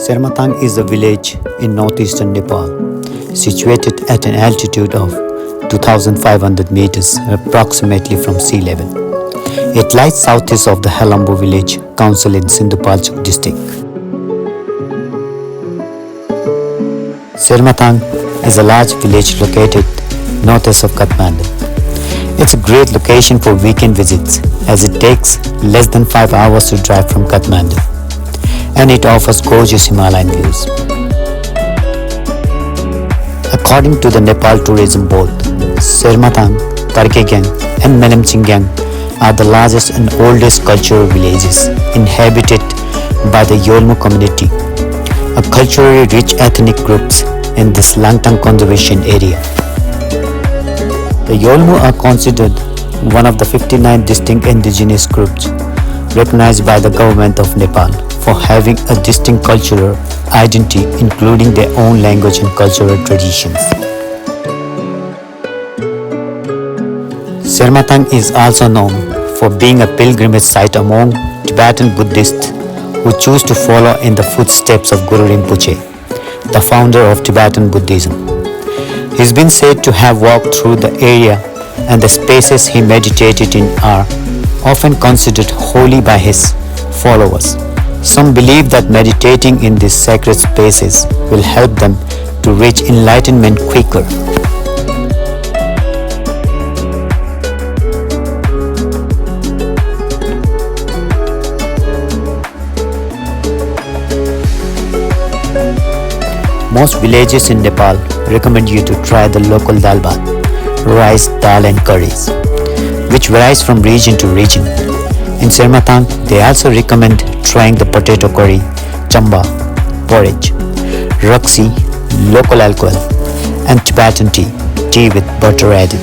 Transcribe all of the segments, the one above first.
Sermathang is a village in northeastern Nepal, situated at an altitude of 2,500 meters, approximately from sea level. It lies southeast of the Helambu village council in Sindhupalchok district. Sermathang is a large village located northeast of Kathmandu. It's a great location for weekend visits as it takes less than 5 hours to drive from Kathmandu, and it offers gorgeous Himalayan views. According to the Nepal Tourism Board, Sermathang, Tarkeghyang and Melamchighyang are the largest and oldest cultural villages inhabited by the Yolmo community, a culturally rich ethnic groups in this Langtang conservation area. The Yolmo are considered one of the 59 distinct indigenous groups recognized by the Government of Nepal for having a distinct cultural identity, including their own language and cultural traditions. Sermathang is also known for being a pilgrimage site among Tibetan Buddhists who choose to follow in the footsteps of Guru Rinpoche, the founder of Tibetan Buddhism. He's been said to have walked through the area, and the spaces he meditated in are often considered holy by his followers. Some believe that meditating in these sacred spaces will help them to reach enlightenment quicker. Most villages in Nepal recommend you to try the local dal bhat, rice, dal and curries, which varies from region to region. In Sermathang, they also recommend trying the potato curry, chamba, porridge, ruxi, local alcohol, and Tibetan tea with butter added.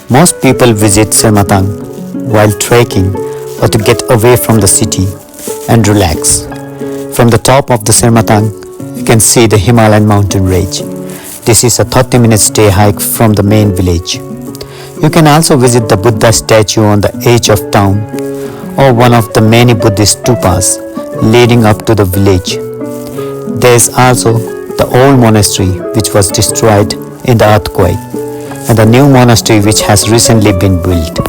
Most people visit Sermathang while trekking or to get away from the city and relax. From the top of the Sermathang, you can see the Himalayan mountain range. This is a 30-minute stay hike from the main village. You can also visit the Buddha statue on the edge of town or one of the many Buddhist stupas leading up to the village. There is also the old monastery which was destroyed in the earthquake and the new monastery which has recently been built.